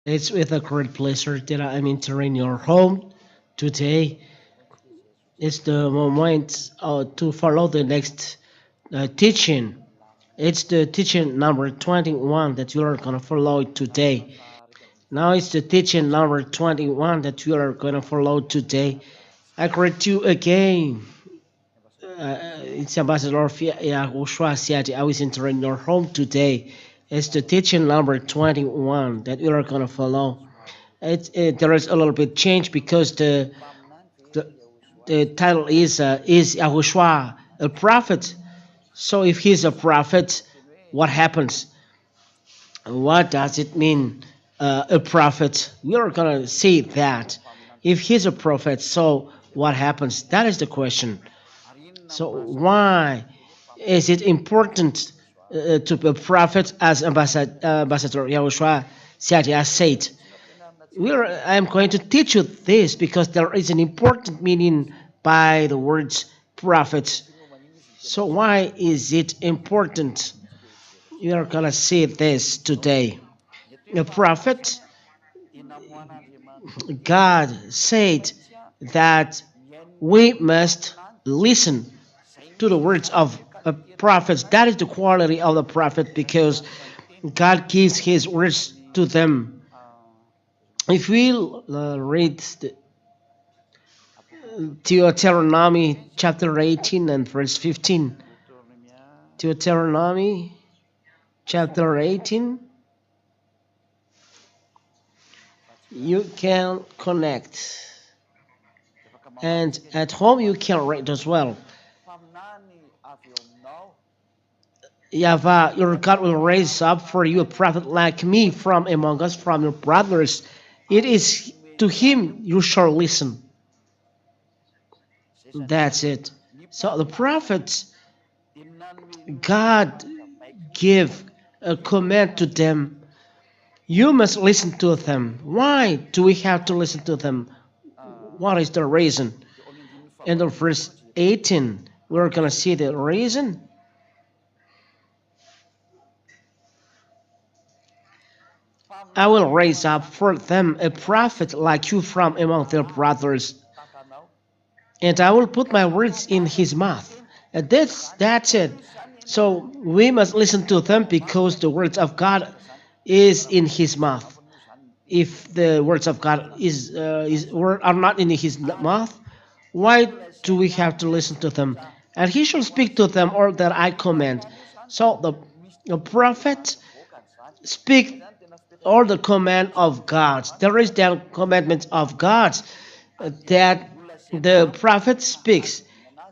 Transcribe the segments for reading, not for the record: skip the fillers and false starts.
It's with a great pleasure that I'm entering your home today. It's the moment to follow the next teaching. It's the teaching number 21 that you are going to follow today. Now it's the teaching number 21 that you are going to follow today. I greet you again. It's Ambassador of YAHOSHUAH said I was entering your home today. It's the teaching number 21 that you are going to follow. There is a little bit change because the, the title is Yahushua a prophet? So if he's a prophet, what happens? What does it mean, a prophet? We are gonna see that. If he's a prophet, so what happens? That is the question. So why is it important to be a prophet, as Ambassador Yahushua said? I'm going to teach you this because there is an important meaning by the words prophet. So why is it important? We are gonna see this today. A prophet, God said that we must listen to the words of prophets. That is the quality of the prophet because God gives His words to them. If we read Deuteronomy chapter 18 and verse 15. Deuteronomy chapter 18. You can connect. And at home you can read as well. Yahweh, your God will raise up for you a prophet like me from among us, from your brothers. It is to him you shall listen. That's it. So the prophets, God give a command to them. You must listen to them. Why do we have to listen to them? What is the reason? In the verse 18, we're going to see the reason. I will raise up for them a prophet like you from among their brothers, and I will put my words in his mouth. And that's it. So we must listen to them because the words of God is in his mouth. If the words of God are not in his mouth, why do we have to listen to them? And he shall speak to them all that I command. So the prophet speak all the command of God. There is the commandment of God that the prophet speaks,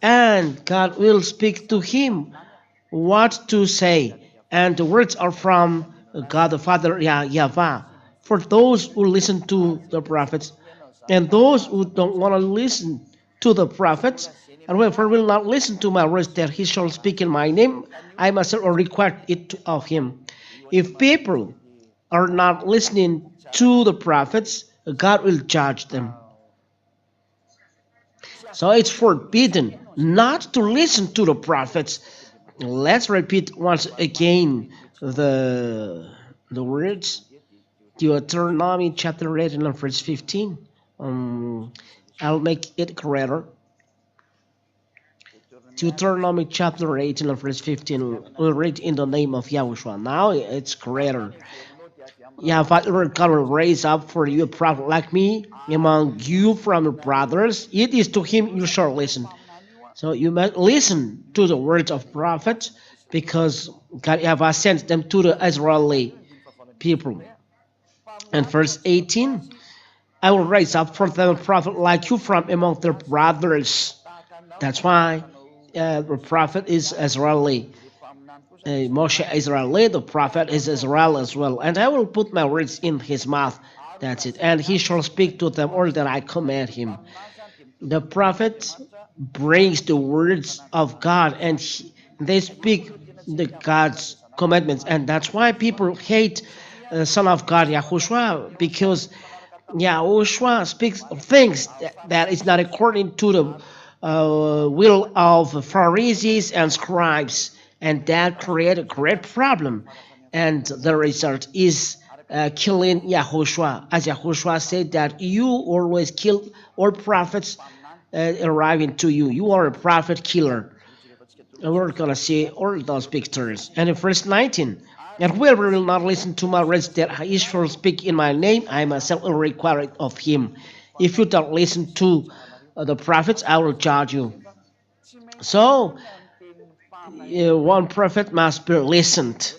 and God will speak to him what to say. And the words are from God the Father, Yahweh. For those who listen to the prophets, and those who don't want to listen to the prophets, and whoever will not listen to my words that he shall speak in my name, I must require it of him. If people are not listening to the prophets, God will judge them. So it's forbidden not to listen to the prophets. Let's repeat once again the words. Deuteronomy chapter 18 and verse 15. I'll make it greater. Deuteronomy chapter 18 and verse 15. We'll read in the name of Yahushua. Now it's greater. Yahweh God will raise up for you a prophet like me among you from your brothers. It is to him you shall listen. So you must listen to the words of prophets because God Yahweh sent them to the Israeli people. And verse 18, I will raise up for them a prophet like you from among their brothers. That's why the prophet is Israeli. Moshe Israeli, the prophet is Israel as well. And I will put my words in his mouth. That's it. And he shall speak to them all that I command him. The prophet brings the words of God and they speak the God's commandments. And that's why people hate Son of God, Yahushua, because Yahushua speaks of things that is not according to the will of Pharisees and scribes, and that created a great problem. And the result is killing Yahushua, as Yahushua said that you always kill all prophets arriving to you. You are a prophet killer. And we're gonna see all those pictures. And in verse 19, and whoever will not listen to my words that I shall speak in my name, I myself will require it of him. If you don't listen to the prophets, I will judge you. So, one prophet must be listened.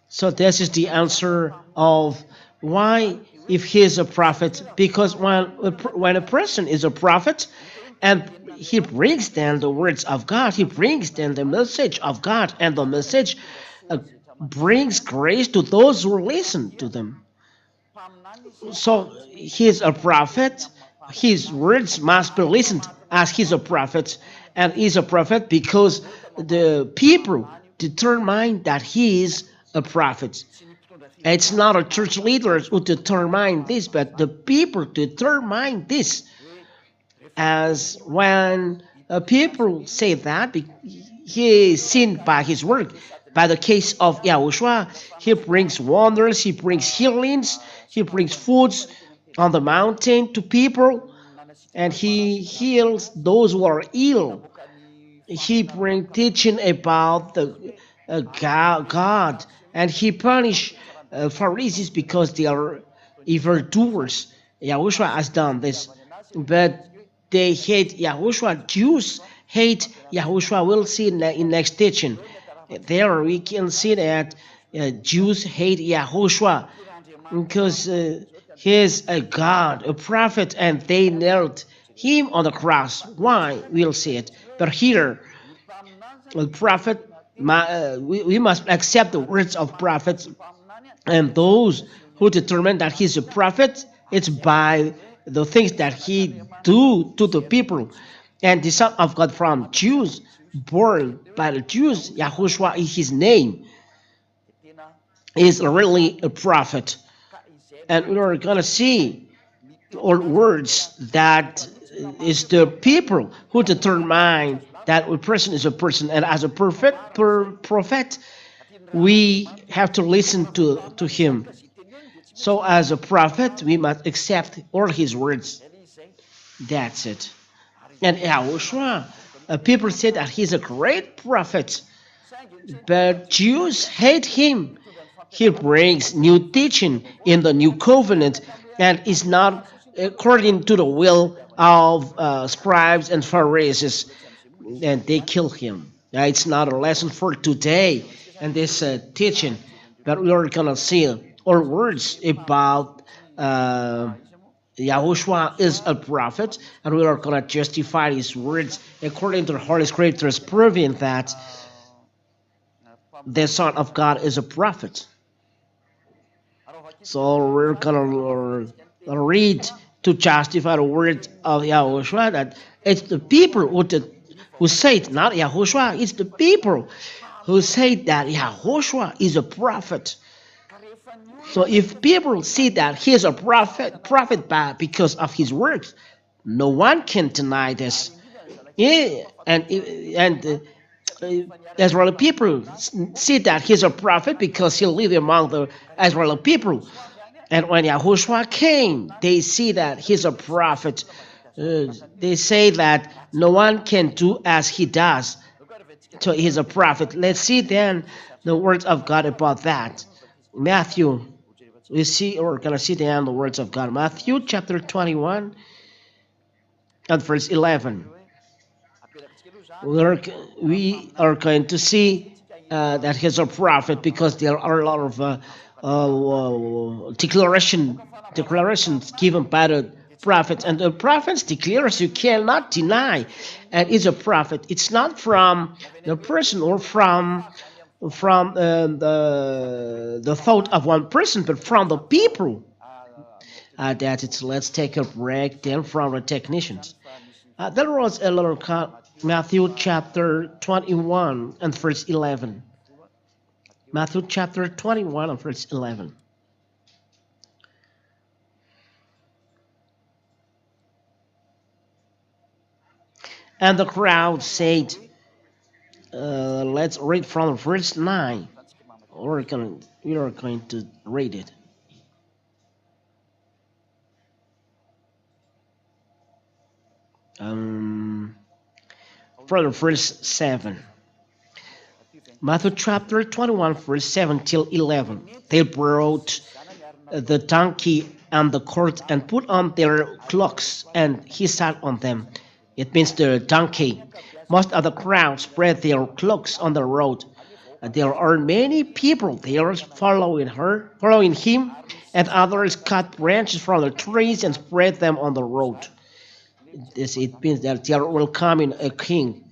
So this is the answer of why, if he is a prophet, because when a person is a prophet and he brings then the words of God, he brings then the message of God, and the message brings grace to those who listen to them. So he is a prophet, his words must be listened as he's a prophet, and he's a prophet because the people determine that he is a prophet. It's not a church leaders who determine this, but the people determine this. As when people say that he is seen by his work. By the case of Yahushua, he brings wonders, he brings healings, he brings foods on the mountain to people, and he heals those who are ill. He brings teaching about the God, and he punish Pharisees because they are evildoers. Yahushua has done this, but they hate Yahushua. Jews hate Yahushua. We'll see in next teaching. There we can see that Jews hate Yahushua because he is a God, a prophet, and they nailed him on the cross. Why? We'll see it. But here, a prophet, we must accept the words of prophets, and those who determine that he's a prophet, it's by the things that he do to the people. And the Son of God from Jews, born by the Jews, Yahushua is his name, is really a prophet. And we're gonna see or words that is the people who determine that a person is a person, and as a prophet we have to listen to him. So as a prophet we must accept all his words. That's it. And Yahushua, people say that he's a great prophet, but Jews hate him. He brings new teaching in the new covenant and is not according to the will of scribes and Pharisees, and they kill him. It's not a lesson for today and this teaching, but we are gonna see our words about Yahushua is a prophet, and we are gonna justify his words according to the Holy Scriptures, proving that the Son of God is a prophet. So we're gonna read to justify the word of Yahushua that it's the people who say it, not Yahushua. It's the people who say that Yahushua is a prophet. So if people see that he is a prophet because of his works, no one can deny this. Yeah, and Israeli people see that he's a prophet because he lived among the Israeli people. And when Yahushua came, they see that he's a prophet. They say that no one can do as he does. So he's a prophet. Let's see then the words of God about that. Matthew, we're going to see then the words of God. Matthew chapter 21 and verse 11. We are going to see that he's a prophet because there are a lot of declarations given by the prophets, and the prophets declares you cannot deny, and is a prophet. It's not from the person or from the thought of one person, but from the people. That it's. Let's take a break then from the technicians. There was a little Matthew chapter 21 and verse 11. Matthew chapter 21 and verse 11. And the crowd said, let's read from verse 9. we are going to read it. For the verse 7. Matthew chapter 21, verse 7 till 11. They brought the donkey and the cart and put on their cloaks, and he sat on them. It means the donkey. Most of the crowd spread their cloaks on the road. There are many people there following him, and others cut branches from the trees and spread them on the road. It means that there will come in a king.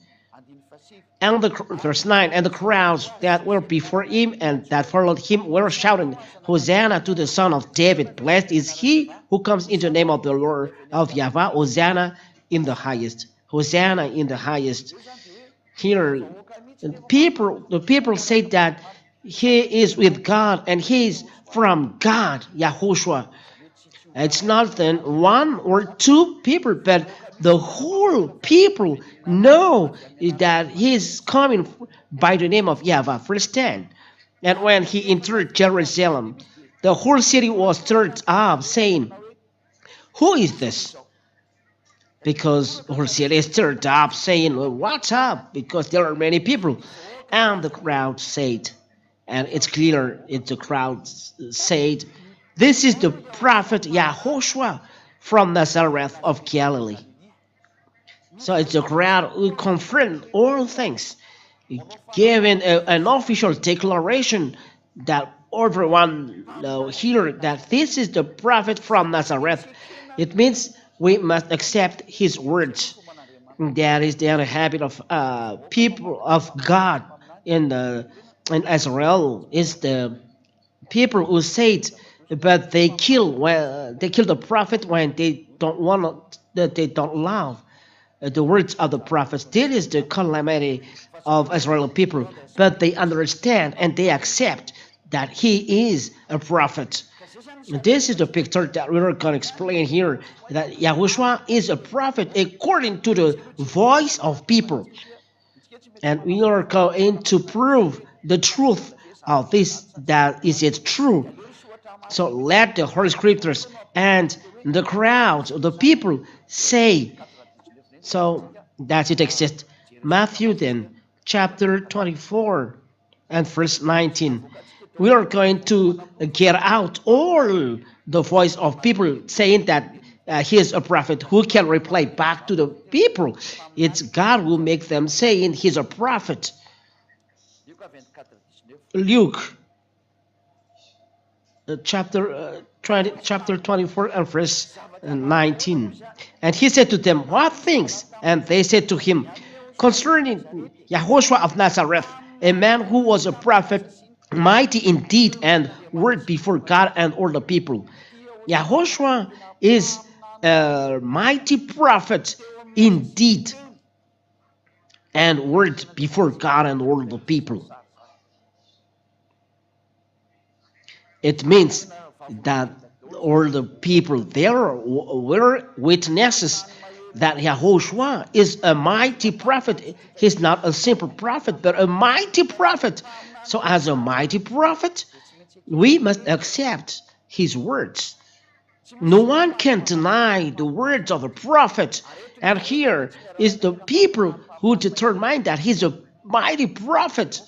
And verse 9, and the crowds that were before him and that followed him were shouting, Hosanna to the Son of David. Blessed is he who comes in the name of the Lord of Yahweh. Hosanna in the highest. Hosanna in the highest. Here, the people say that he is with God and he is from God, Yahushua. It's not then one or two people, but the whole people know that he is coming by the name of Yahweh. Verse 10. And when he entered Jerusalem, the whole city was stirred up, saying, Who is this? Because the whole city is stirred up, saying, well, what's up? Because there are many people. And the crowd said, and it's clear, the crowd said, This is the prophet YAHOSHUA from Nazareth of Galilee. So it's the crowd who confirmed all things, giving an official declaration that everyone hear that this is the prophet from Nazareth. It means we must accept his words. That is the habit of people of God in Israel is the people who say it, but they kill the prophet when they don't love the words of the prophets. This is the calamity of Israeli people, but they understand and they accept that he is a prophet. This is the picture that we're going to explain here, that Yahushua is a prophet according to the voice of people. And we are going to prove the truth of this, that is it true. So let the Holy Scriptures and the crowd, the people say. So that's it exists. Matthew then, chapter 24 and verse 19. We are going to get out all the voice of people saying that he is a prophet. Who can reply back to the people? It's God who make them saying he's a prophet. Luke chapter 24 and verse 19. And he said to them, What things? And they said to him, Concerning Yahushua of Nazareth, a man who was a prophet, mighty in deed and word before God and all the people. Yahushua is a mighty prophet in deed and word before God and all the people. It means that all the people there were witnesses that Yahushua is a mighty prophet. He's not a simple prophet, but a mighty prophet. So as a mighty prophet, we must accept his words. No one can deny the words of a prophet. And here is the people who determine that he's a mighty prophet.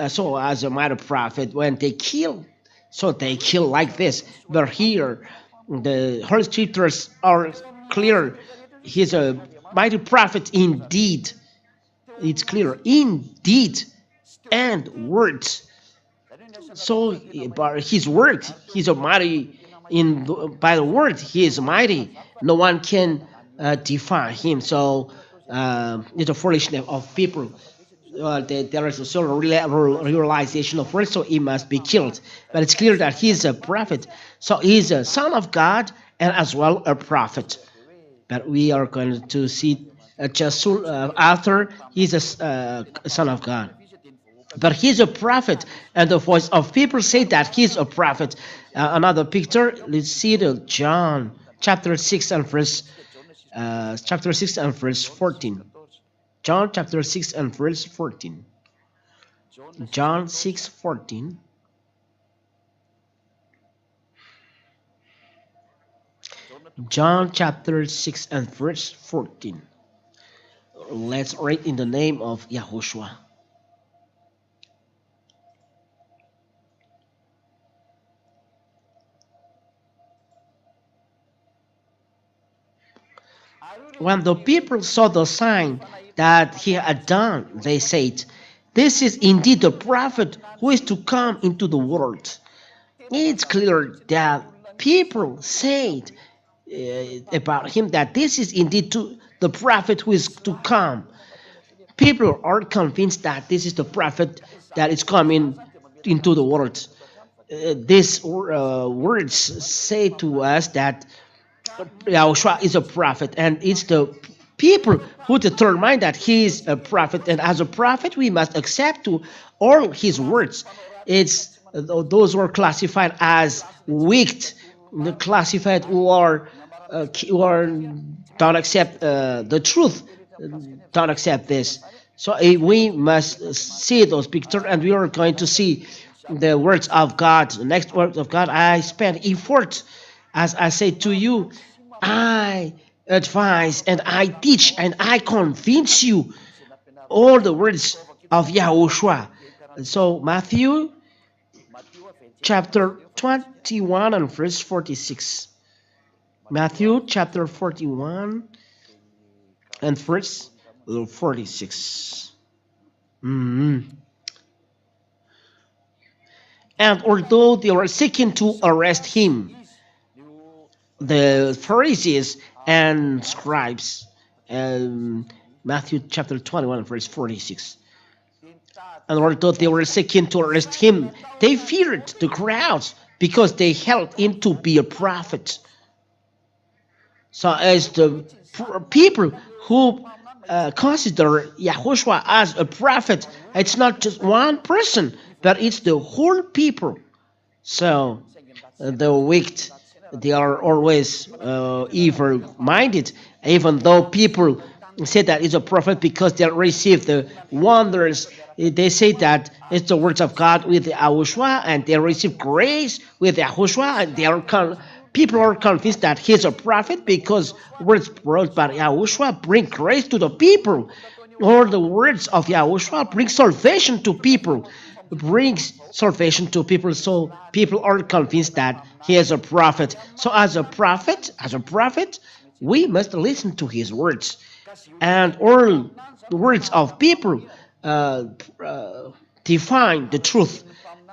So as a mighty prophet, when they kill, so they kill like this. But here, the Holy Scriptures are clear. He's a mighty prophet indeed. It's clear, indeed, and words. So by his word, he's a mighty. By the word, he is mighty. No one can defy him. So it's a foolishness of people. There is a sort of realization of words, so he must be killed. But it's clear that he's a prophet. So he's a son of God and as well a prophet. But we are going to see just after he's a son of God. But he's a prophet, and the voice of people say that he's a prophet. Another picture, let's see the John chapter 6 and verse 14. John chapter 6 and verse 14. John 6:14. John chapter 6 and verse 14. Let's read in the name of Yahushua. When the people saw the sign that he had done, they said, "This is indeed the prophet who is to come into the world." It's clear that people said about him that this is indeed the prophet who is to come. People are convinced that this is the prophet that is coming into the world. These words say to us that YAHOSHUAH is a prophet, and it's the people who determine that he is a prophet, and as a prophet we must accept to all his words. It's those who are classified as wicked, classified who are don't accept the truth, don't accept this. So we must see those pictures, and we are going to see the words of God. The next words of God. I spend effort, as I say to you, I advise and I teach and I convince you all the words of Yahushua. So Matthew chapter 21 and verse 46. Matthew chapter 41 and verse 46. And although they were seeking to arrest him, the Pharisees and scribes, Matthew chapter 21 verse 46, and although they were seeking to arrest him, they feared the crowds because they held him to be a prophet. So as the people who consider Yahushua as a prophet, it's not just one person, but it's the whole people. So the wicked, they are always evil-minded, even though people say that it's a prophet because they receive the wonders. They say that it's the words of God with Yahushua, and they receive grace with Yahushua, and they are people are convinced that he's a prophet because words brought by Yahushua bring grace to the people, or the words of Yahushua bring salvation to people, brings salvation to people. So people are convinced that he is a prophet. So as a prophet, we must listen to his words, and all the words of people uh, uh, define the truth,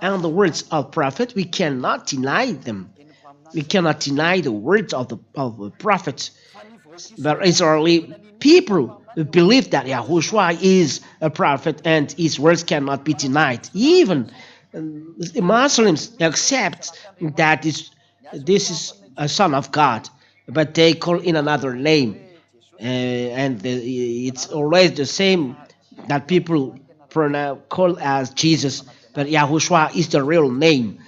and the words of prophet we cannot deny them. We cannot deny the words of the prophets. But Israeli people believe that Yahushua is a prophet and his words cannot be denied. Even Muslims accept that this is a son of God, but they call in another name. And it's always the same that people call as Jesus, but Yahushua is the real name.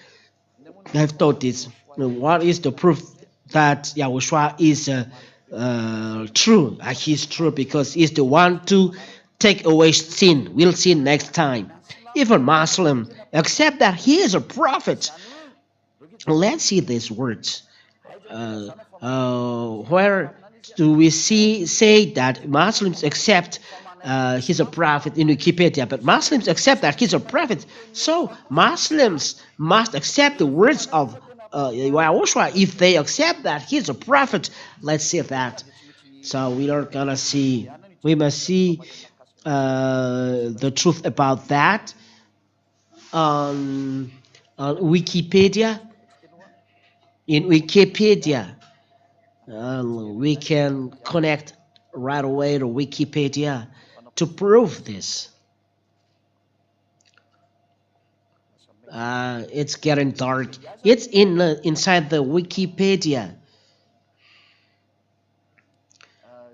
I've taught this. What is the proof that Yahushua is true? He's true because he's the one to take away sin. We'll see next time. Even Muslims accept that he is a prophet. Let's see these words. Where do we say that Muslims accept he's a prophet in Wikipedia, but Muslims accept that he's a prophet. So Muslims must accept the words of YAHOSHUAH if they accept that he's a prophet. Let's see that. So we are gonna see. We must see the truth about that on Wikipedia. In Wikipedia, we can connect right away to Wikipedia to prove this. It's getting dark. It's inside the Wikipedia.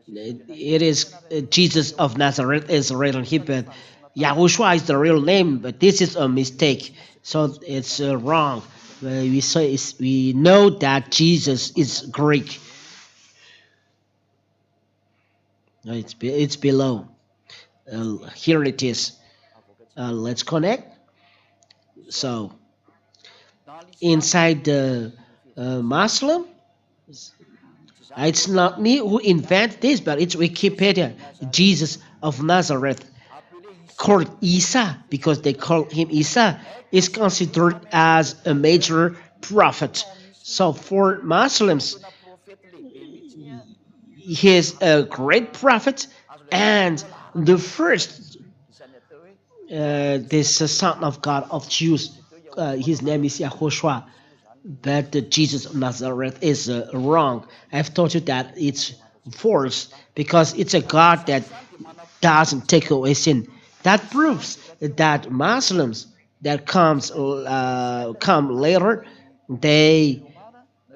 It is Jesus of Nazareth is written here, but Yahushua is the real name, but this is a mistake, so it's wrong. We know that Jesus is Greek. It's below. Here it is. Let's connect. So inside the Muslim, it's not me who invent this, but it's Wikipedia. Jesus of Nazareth, called Isa because they call him Isa, is considered as a major prophet. So for Muslims, he is a great prophet and the first, this son of God of Jews. His name is YAHOSHUA, but Jesus of Nazareth is wrong. I've told you that it's false because it's a God that doesn't take away sin. That proves that Muslims that come later, they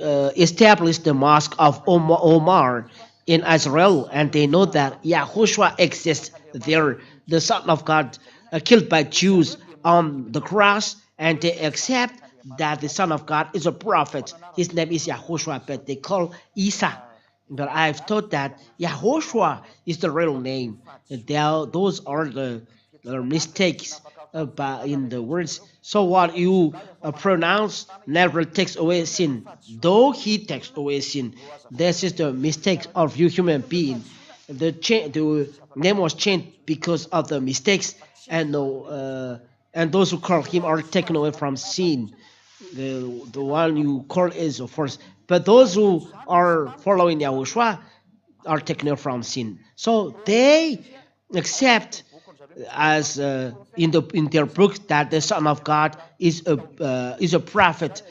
established the mosque of Omar in Israel, and they know that Yahushua exists there, the Son of God, killed by Jews on the cross, and they accept that the Son of God is a prophet. His name is Yahushua, but they call Isa. But I've thought that Yahushua is the real name. Those are the mistakes in the words. So what you pronounce never takes away sin. Though he takes away sin, this is the mistake of you human being. The name was changed because of the mistakes, and no, and those who call him are taken away from sin. The one you call is of course, but those who are following Yahushua are taken away from sin. So they accept as in their books that the Son of God is a prophet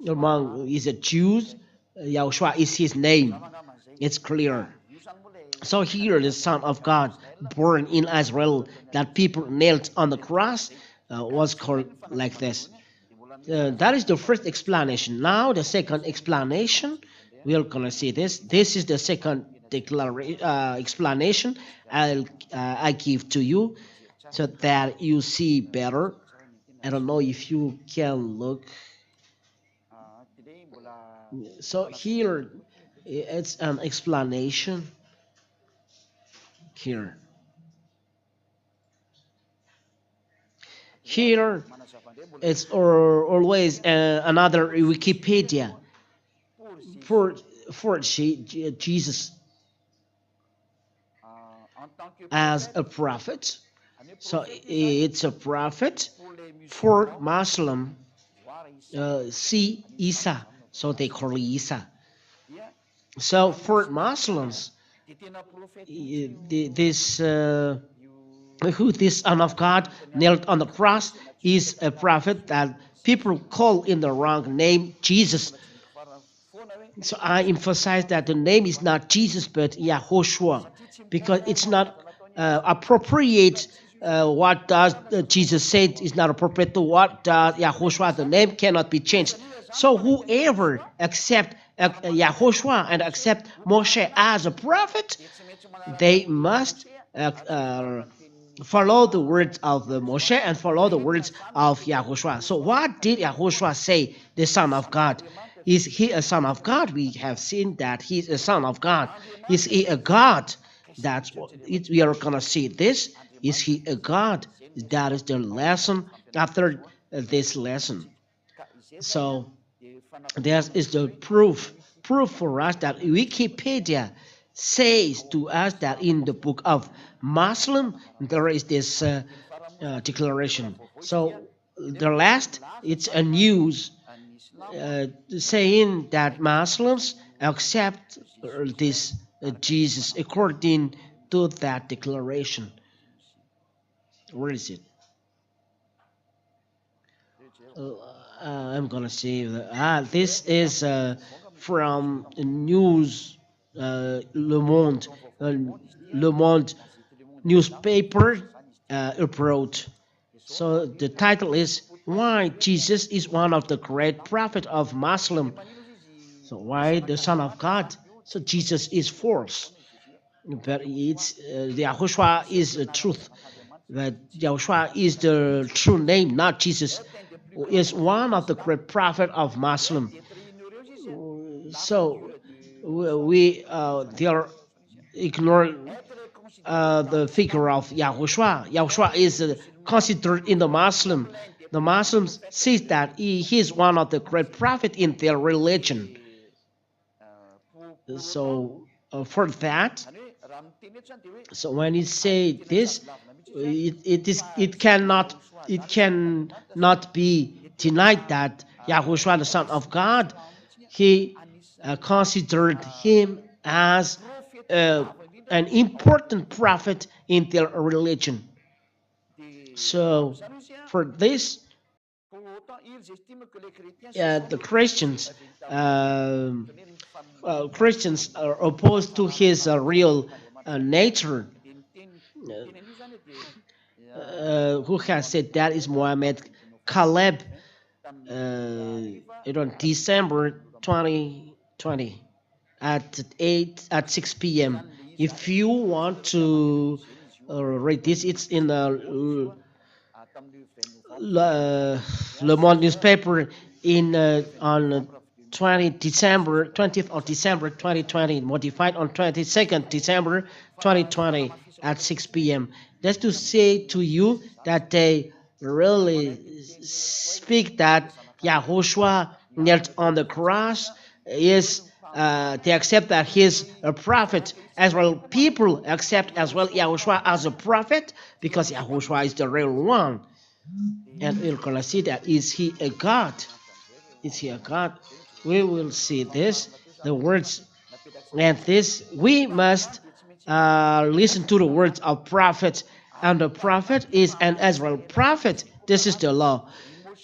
among is a Jews. Yahushua is his name. It's clear. So here the Son of God, born in Israel, that people nailed on the cross, was called like this. That is the first explanation. Now the second explanation, we're gonna see this. This is the second explanation I give to you, so that you see better. I don't know if you can look. So here, it's an explanation. Here, here, it's always another Wikipedia for Jesus as a prophet. So it's a prophet for Muslim. See Isa, so they call Isa. So for Muslims, this who this Son of God nailed on the cross is a prophet that people call in the wrong name Jesus. So I emphasize that the name is not Jesus but Yahoshua, because it's not appropriate. What does Jesus said is not appropriate to what does Yahoshua. The name cannot be changed. So whoever accept Yahoshua and accept Moshe as a prophet, they must follow the words of the Moshe and follow the words of Yahushua. So what did Yahushua say, the Son of God? Is he a son of God? We have seen that he's a son of God. Is he a God? That's what we are going to see this. Is he a God? That is the lesson after this lesson. So there is the proof for us that Wikipedia says to us that in the book of Muslim there is this declaration. So the last, it's a news saying that Muslims accept this Jesus according to that declaration. Where is it? I'm gonna say that. This is from the news, Le Monde newspaper abroad. So the title is "Why Jesus is one of the great prophet of Muslim." So why the Son of God? So Jesus is false, but it's Yahushua is the truth. But Yahushua is the true name, not Jesus. Is one of the great prophet of Muslim. So we they are ignore the figure of Yahushua. Yahushua is considered in the Muslim. The Muslims say that he is one of the great prophets in their religion. So for that, so when you say this, it cannot be denied that Yahushua, the Son of God, he considered him as an important prophet in their religion. So for this, the Christians are opposed to his real nature. Who has said that is Muhammad Caleb on December 2020 at 6 p.m. If you want to read this, it's in the Le Monde newspaper in on 20th of December 2020, modified on 22nd December 2020 at 6 p.m. That's to say to you that they really speak that Yahushua knelt on the cross is they accept that he's a prophet as well. People accept as well Yahushua as a prophet because Yahushua is the real one. And we're gonna see that is he a God? Is he a God? We will see this, the words, and this we must listen to the words of prophet, and the prophet is an Israel prophet. This is the law.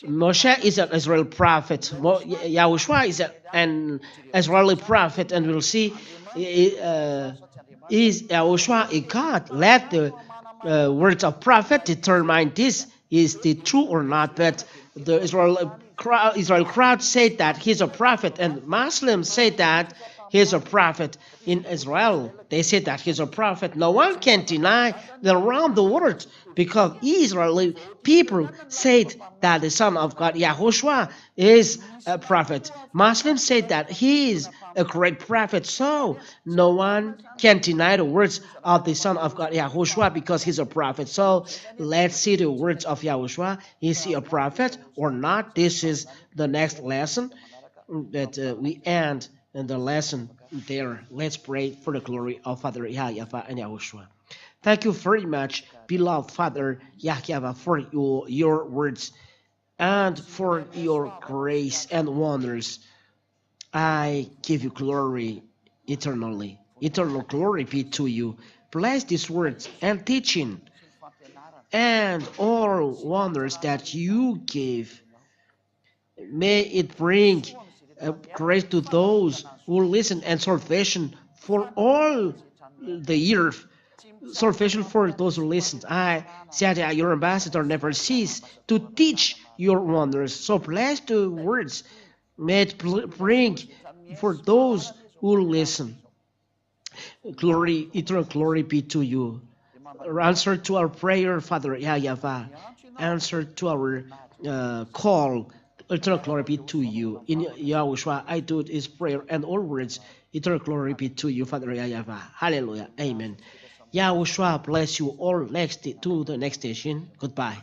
Moshe is an Israel prophet. Yahushua is an Israeli prophet, and we'll see is Yahushua a God? Let the words of prophet determine this is the true or not. But the Israel crowd said that he's a prophet, and Muslims say that he's a prophet. In Israel, they say that he's a prophet. No one can deny that around the world, because Israeli people said that the Son of God, Yahushua, is a prophet. Muslims say that he is a great prophet. So no one can deny the words of the Son of God, Yahushua, because he's a prophet. So let's see the words of Yahushua. Is he a prophet or not? This is the next lesson that we end in the lesson there. Let's pray for the glory of Father Yahweh and Yahushua. Thank you very much, beloved Father Yahweh, for your words and for your grace and wonders. I give you glory eternally. Eternal glory be to you. Bless these words and teaching and all wonders that you give. May it bring grace to those who listen and salvation for all the year. Salvation for those who listen. I said that your ambassador never cease to teach your wonders. So bless the words. May it bring for those who listen. Glory, eternal glory be to you. Answer to our prayer, Father Yahweh. Answer to our call. Eternal glory be to you. In Yahushua, I do this prayer and all words. Eternal glory be to you, Father Yahweh. Hallelujah. Amen. Yahushua bless you all. Next to the next station. Goodbye.